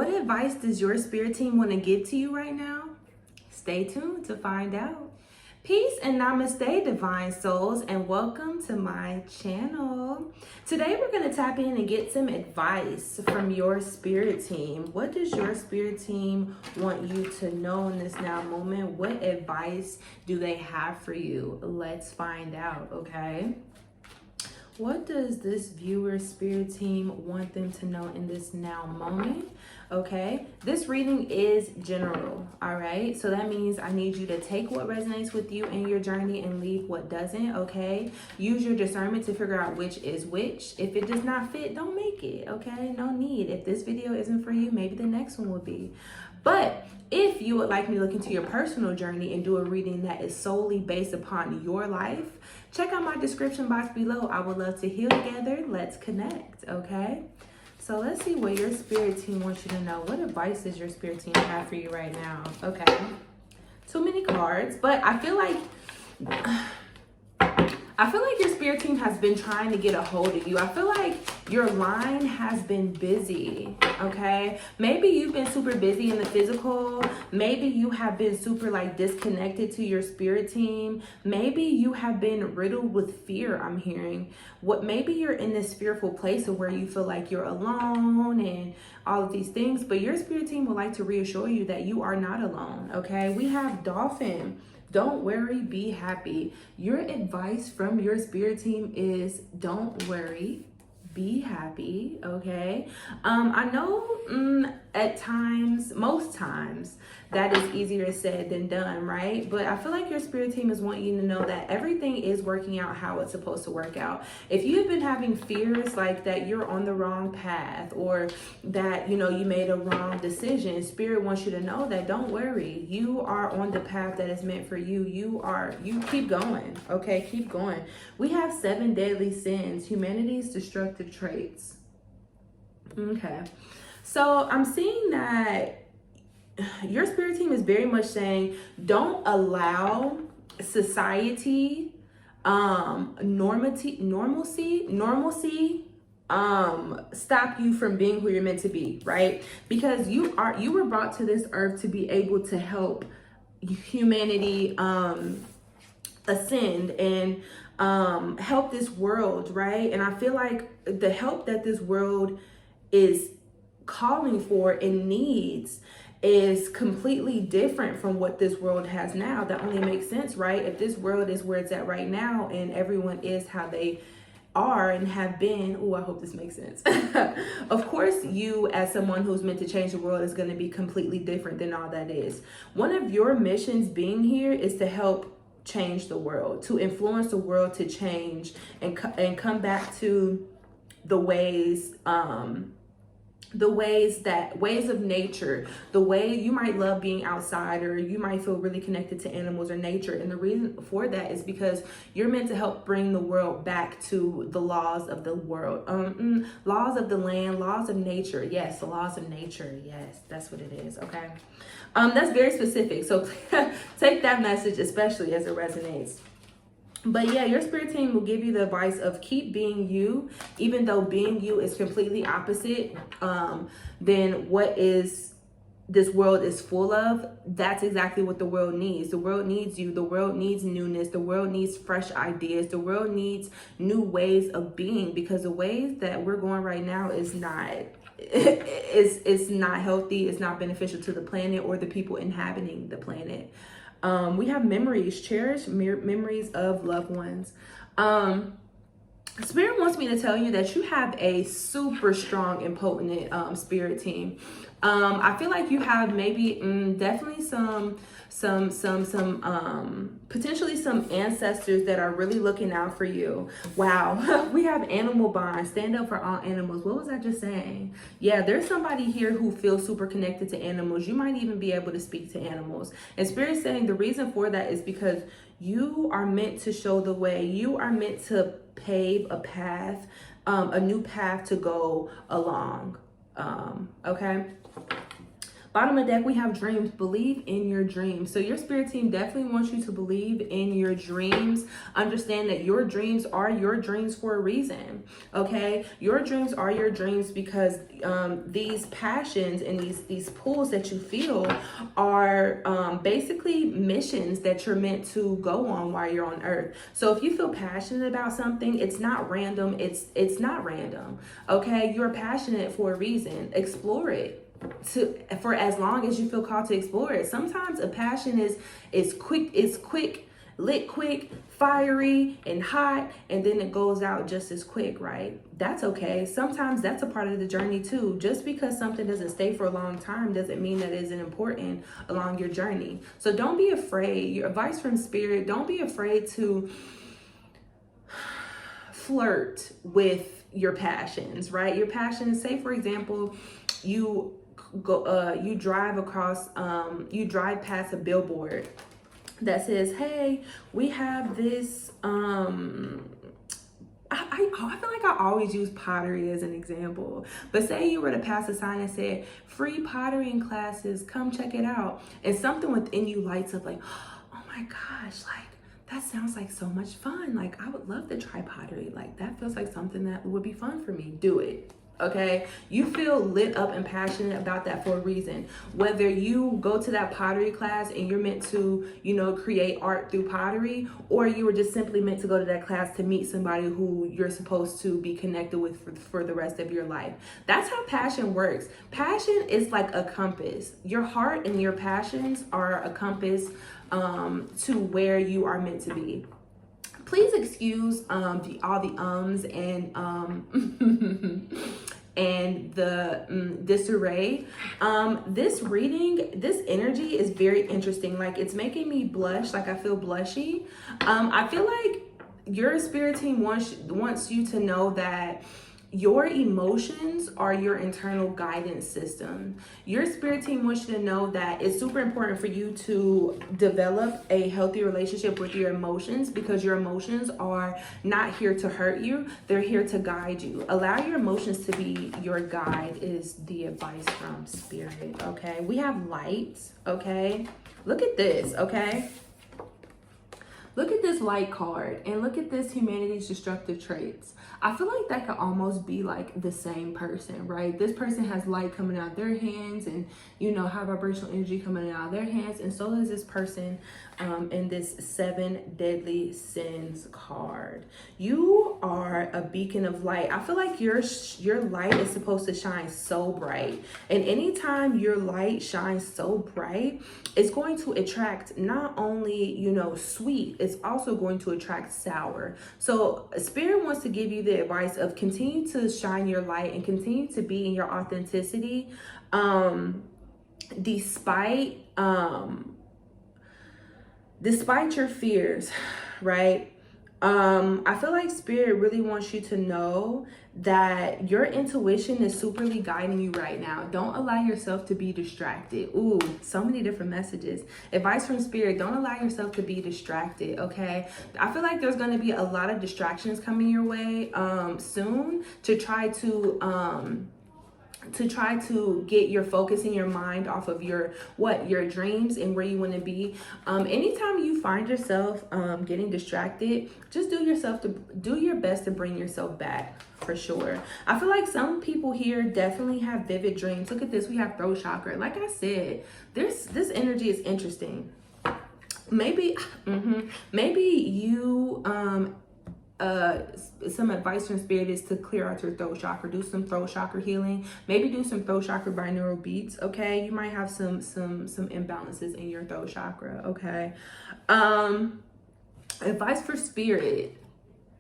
What advice does your spirit team want to give to you right now? Stay tuned to find out. Peace and namaste, divine souls, and welcome to my channel. Today we're going to tap in and get some advice from your spirit team. What does your spirit team want you to know in this now moment? What advice do they have for you? Let's find out, okay? What does this viewer spirit team want them to know in this now moment? Okay, this reading is general, all right? So that means I need you to take what resonates with you in your journey and leave what doesn't, okay? Use your discernment to figure out which is which. If it does not fit, don't make it, okay? No need. If this video isn't for you, maybe the next one will be. But if you would like me to look into your personal journey and do a reading that is solely based upon your life, check out my description box below. I would love to heal together. Let's connect, okay? So let's see what your spirit team wants you to know. What advice does your spirit team have for you right now? Okay. Too many cards, but I feel like your spirit team has been trying to get a hold of you. I feel like your line has been busy, okay? Maybe you've been super busy in the physical. Maybe you have been super disconnected to your spirit team. Maybe you have been riddled with fear, I'm hearing. Maybe you're in this fearful place of where you feel like you're alone and all of these things, but your spirit team would like to reassure you that you are not alone, okay? We have Dolphin. Don't worry, be happy. Your advice from your spirit team is don't worry, be happy, okay? I know at times, most times, that is easier said than done, right? But I feel like your spirit team is wanting you to know that everything is working out how it's supposed to work out. If you've been having fears like that you're on the wrong path or that, you made a wrong decision, spirit wants you to know that don't worry. You are on the path that is meant for you. You keep going, okay? Keep going. We have 7 deadly sins, humanity's destructive traits. Okay. So I'm seeing that your spirit team is very much saying, don't allow society, normalcy, stop you from being who you're meant to be, right? Because you were brought to this earth to be able to help humanity, ascend and, help this world, right? And I feel like the help that this world is calling for and needs is completely different from what this world has now. That only makes sense, right? If this world is where it's at right now and everyone is how they are and have been, I hope this makes sense. Of course, you as someone who's meant to change the world is going to be completely different than all that is. One of your missions being here is to help change the world, to influence the world to change and come back to the ways of nature, the way you might love being outside, or you might feel really connected to animals or nature. And the reason for that is because you're meant to help bring the world back to the laws of the world, laws of the land, laws of nature. Yes, the laws of nature. Yes, that's what it is. Okay. That's very specific. So take that message, especially as it resonates. But yeah, your spirit team will give you the advice of keep being you, even though being you is completely opposite than what this world is full of. That's exactly what the world needs. The world needs you. The world needs newness. The world needs fresh ideas. The world needs new ways of being, because the ways that we're going right now is not it's not healthy. It's not beneficial to the planet or the people inhabiting the planet. We have memories, cherished memories of loved ones. Spirit wants me to tell you that you have a super strong and potent spirit team. I feel like you have maybe definitely some potentially some ancestors that are really looking out for you. Wow. We have animal bond, stand up for all animals. What was I just saying? Yeah, there's somebody here who feels super connected to animals. You might even be able to speak to animals. And Spirit's saying the reason for that is because you are meant to show the way. You are meant to pave a path, a new path to go along. Okay. Bottom of the deck, we have dreams. Believe in your dreams. So your spirit team definitely wants you to believe in your dreams. Understand that your dreams are your dreams for a reason. Okay, your dreams are your dreams because these passions and these pulls that you feel are basically missions that you're meant to go on while you're on earth. So if you feel passionate about something, it's not random. It's not random. Okay, you're passionate for a reason. Explore it for as long as you feel called to explore it. Sometimes a passion is quick, lit quick, fiery and hot, and then it goes out just as quick, right? That's okay. Sometimes that's a part of the journey too. Just because something doesn't stay for a long time doesn't mean that it isn't important along your journey. So don't be afraid. Your advice from spirit, don't be afraid to flirt with your passions, right? Your passions, say for example, you drive past a billboard that says, hey, we have this I feel like I always use pottery as an example, but say you were to pass a sign and said free pottery classes, come check it out, and something within you lights up like, oh my gosh, like that sounds like so much fun, like I would love to try pottery, like that feels like something that would be fun for me. Do it. Okay, you feel lit up and passionate about that for a reason. Whether you go to that pottery class and you're meant to, create art through pottery, or you were just simply meant to go to that class to meet somebody who you're supposed to be connected with for the rest of your life. That's how passion works. Passion is like a compass. Your heart and your passions are a compass to where you are meant to be. Please excuse all the ums and the disarray. This reading, this energy is very interesting. Like it's making me blush. Like I feel blushy. I feel like your spirit team wants you to know that your emotions are your internal guidance system. Your spirit team wants you to know that it's super important for you to develop a healthy relationship with your emotions, because your emotions are not here to hurt you. They're here to guide you. Allow your emotions to be your guide is the advice from spirit, okay? We have light, okay? Look at this, okay? Look at this light card and look at this humanity's destructive traits. I feel like that could almost be like the same person, right? This person has light coming out their hands and, high vibrational energy coming out of their hands. And so does this person in this 7 deadly sins card. You are a beacon of light. I feel like your light is supposed to shine so bright. And anytime your light shines so bright, it's going to attract not only, sweet, it's also going to attract sour. So spirit wants to give you the advice of continue to shine your light and continue to be in your authenticity, despite your fears, right? I feel like spirit really wants you to know that your intuition is superly guiding you right now. Don't allow yourself to be distracted. Ooh, so many different messages. Advice from spirit, don't allow yourself to be distracted, okay? I feel like there's going to be a lot of distractions coming your way soon to try to get your focus in your mind off of your dreams and where you want to be. Anytime you find yourself getting distracted, just do your best to bring yourself back, for sure. I feel like some people here definitely have vivid dreams. Look at this, we have throat chakra. Like I said, this energy is interesting. Maybe you some advice from spirit is to clear out your throat chakra. Do some throat chakra healing. Maybe do some throat chakra binaural beats. Okay, you might have some imbalances in your throat chakra. Okay. Advice for spirit: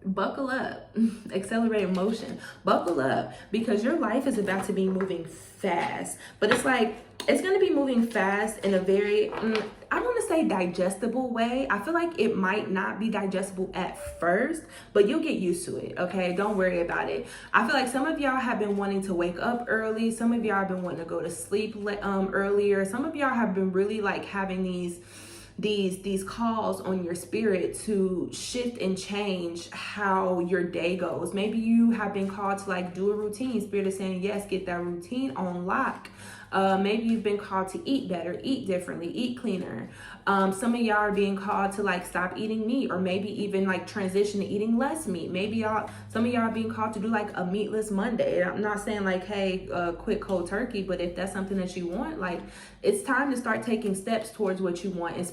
buckle up. Accelerated motion. Buckle up, because your life is about to be moving fast. But it's like it's going to be moving fast in a very I don't want to say digestible way. I feel like it might not be digestible at first, but you'll get used to it, okay? Don't worry about it. I feel like some of y'all have been wanting to wake up early. Some of y'all have been wanting to go to sleep earlier. Some of y'all have been really like having these calls on your spirit to shift and change how your day goes. Maybe you have been called to like do a routine. Spirit is saying, yes, get that routine on lock. Maybe you've been called to eat better, eat differently, eat cleaner. Some of y'all are being called to like stop eating meat, or maybe even like transition to eating less meat. Maybe some of y'all are being called to do like a meatless Monday. I'm not saying like, hey, quit cold turkey, but if that's something that you want, like it's time to start taking steps towards what you want. And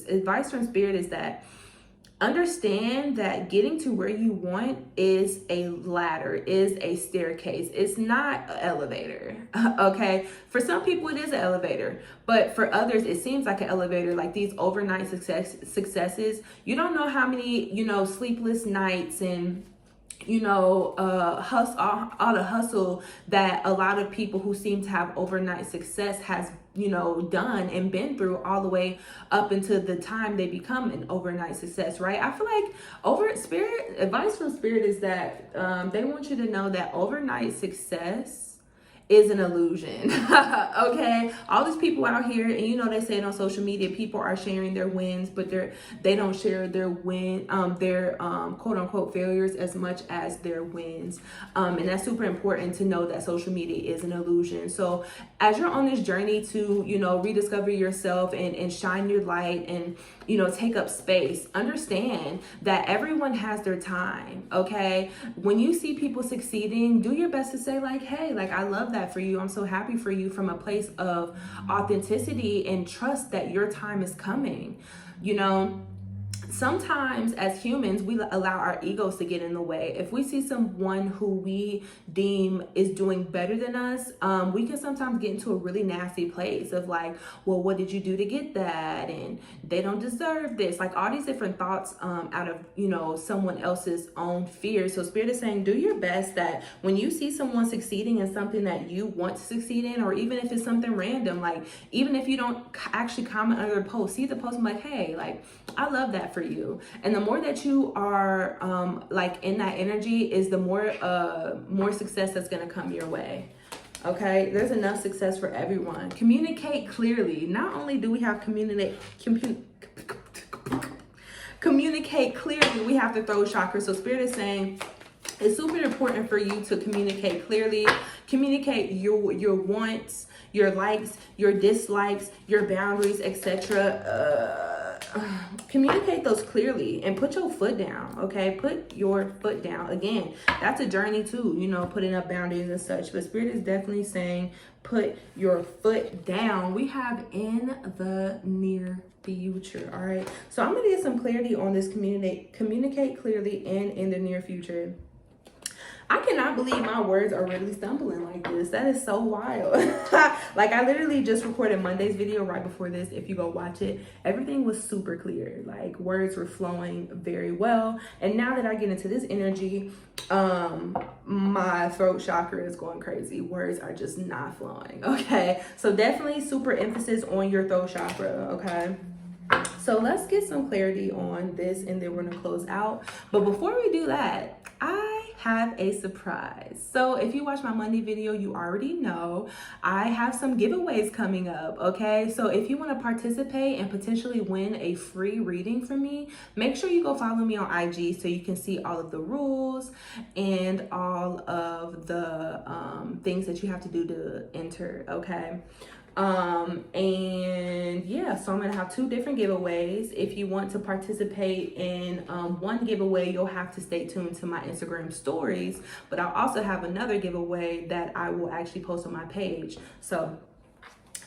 advice from Spirit is that understand that getting to where you want is a ladder, is a staircase. It's not an elevator, okay? For some people, it is an elevator, but for others, it seems like an elevator, like these overnight successes. You don't know how many, sleepless nights and hustle, all the hustle that a lot of people who seem to have overnight success has done and been through all the way up until the time they become an overnight success, right? I feel like advice from Spirit is that they want you to know that overnight success is an illusion. Okay, all these people out here, and they say it on social media, people are sharing their wins, but they don't share their quote unquote failures as much as their wins. And that's super important to know that social media is an illusion. So as you're on this journey to rediscover yourself and shine your light and take up space, understand that everyone has their time. Okay, when you see people succeeding, do your best to say like, hey, like I love that for you. I'm so happy for you, from a place of authenticity and trust that your time is coming. Sometimes as humans, we allow our egos to get in the way. If we see someone who we deem is doing better than us, we can sometimes get into a really nasty place of like, well, what did you do to get that? And they don't deserve this. Like all these different thoughts out of, someone else's own fear. So Spirit is saying, do your best that when you see someone succeeding in something that you want to succeed in, or even if it's something random, like even if you don't actually comment under a post, see the post and be like, hey, like I love that for you. And the more that you are like in that energy is the more success that's going to come your way. Okay, there's enough success for everyone. Communicate clearly. Not only do we have communicate clearly, we have the throat chakra. So Spirit is saying it's super important for you to communicate clearly. Communicate your wants, your likes, your dislikes, your boundaries, etc. Communicate those clearly and put your foot down. Okay, put your foot down. Again, that's a journey too, putting up boundaries and such, but Spirit is definitely saying put your foot down. We have in the near future. All right, so I'm gonna get some clarity on this. Communicate clearly and in the near future. I cannot believe my words are really stumbling like this. That is so wild. Like I literally just recorded Monday's video right before this. If you go watch it, everything was super clear. Like words were flowing very well. And now that I get into this energy, my throat chakra is going crazy. Words are just not flowing. Okay, so definitely super emphasis on your throat chakra. Okay, so let's get some clarity on this and then we're gonna close out. But before we do that, I have a surprise. So if you watch my Monday video, you already know I have some giveaways coming up. Okay, so if you want to participate and potentially win a free reading from me, make sure you go follow me on IG so you can see all of the rules and all of the things that you have to do to enter. Okay, and yeah, so I'm gonna have 2 different giveaways. If you want to participate in one giveaway, you'll have to stay tuned to my Instagram stories, but I'll also have another giveaway that I will actually post on my page. So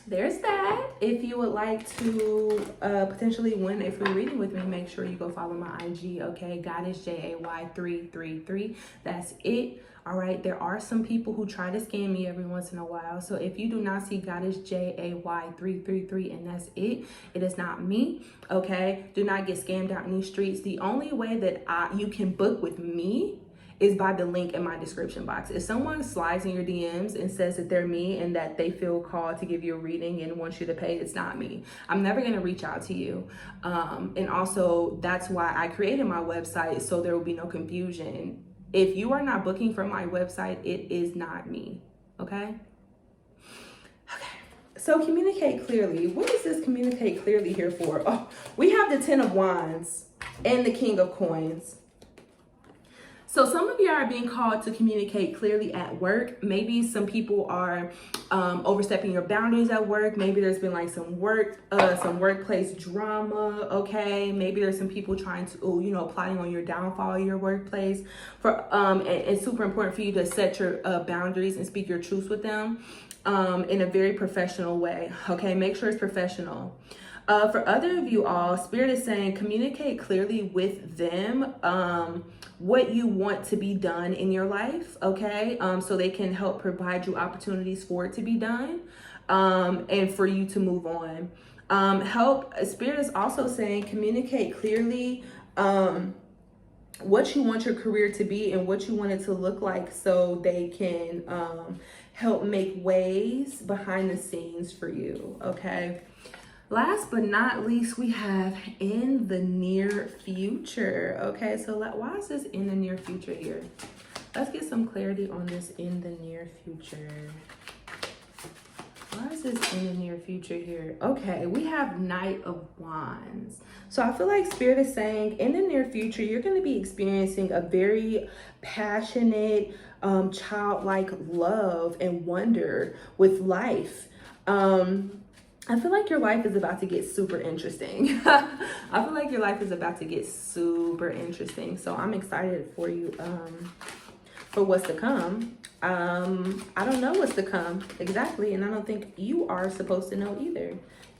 there's that. If you would like to potentially win a free reading with me, make sure you go follow my IG. Okay, Goddess JAY333. That's it. All right, there are some people who try to scam me every once in a while. So if you do not see Goddess JAY333 and that's it, it is not me. Okay, do not get scammed out in these streets. The only way that you can book with me is by the link in my description box. If someone slides in your DMs and says that they're me and that they feel called to give you a reading and wants you to pay, it's not me. I'm never gonna reach out to you. And also that's why I created my website, so there will be no confusion. If you are not booking from my website, it is not me, okay? Okay, so communicate clearly. What is this communicate clearly here for? Oh, we have the 10 of Wands and the King of Coins. So some of you are being called to communicate clearly at work. Maybe some people are overstepping your boundaries at work. Maybe there's been like some workplace drama. Okay, maybe there's some people trying to, plotting on your downfall in your workplace. And it's super important for you to set your boundaries and speak your truths with them in a very professional way. Okay, make sure it's professional. For other of you all, Spirit is saying communicate clearly with them what you want to be done in your life, okay? So they can help provide you opportunities for it to be done and for you to move on. Spirit is also saying communicate clearly what you want your career to be and what you want it to look like so they can help make ways behind the scenes for you, okay? Last but not least, we have in the near future. Okay, so why is this in the near future here? Let's get some clarity on this in the near future. Why is this in the near future here? Okay, we have Knight of Wands. So I feel like Spirit is saying in the near future, you're going to be experiencing a very passionate, childlike love and wonder with life. I feel like your life is about to get super interesting. I feel like your life is about to get super interesting. So I'm excited for you for what's to come. I don't know what's to come exactly, and I don't think you are supposed to know either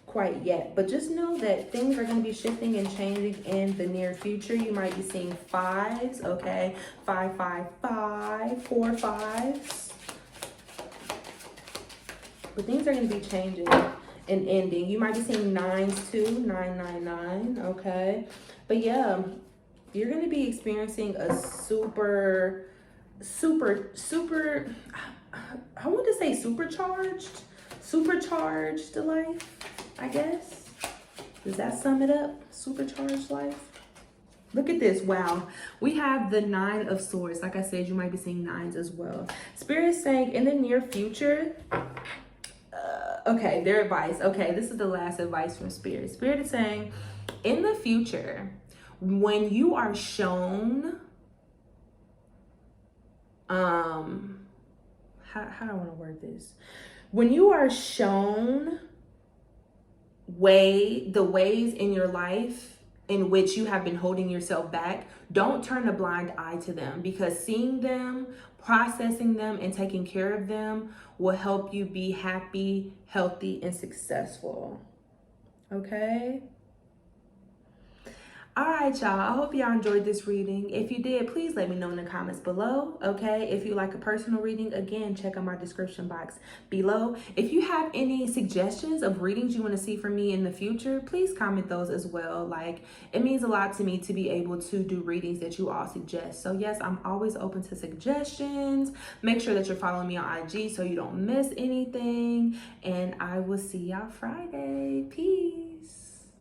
quite yet. But just know that things are going to be shifting and changing in the near future. You might be seeing fives, okay? 5, 5, 5, 4 5s. But things are going to be changing and ending. You might be seeing 9s too, 9, 9, 9, okay? But yeah, you're going to be experiencing a super, I want to say supercharged life, I guess. Does that sum it up? Supercharged life? Look at this. Wow. We have the 9 of Swords. Like I said, you might be seeing 9s as well. Spirit is saying in the near future, okay, their advice. Okay, this is the last advice from Spirit. Spirit is saying in the future, when you are shown, how do I want to word this? When you are shown the ways in your life in which you have been holding yourself back, don't turn a blind eye to them, because seeing them, processing them, and taking care of them will help you be happy, healthy, and successful. Okay? All right, y'all. I hope y'all enjoyed this reading. If you did, please let me know in the comments below, okay? If you like a personal reading, again, check out my description box below. If you have any suggestions of readings you want to see from me in the future, please comment those as well. Like, it means a lot to me to be able to do readings that you all suggest. So yes, I'm always open to suggestions. Make sure that you're following me on IG so you don't miss anything. And I will see y'all Friday. Peace.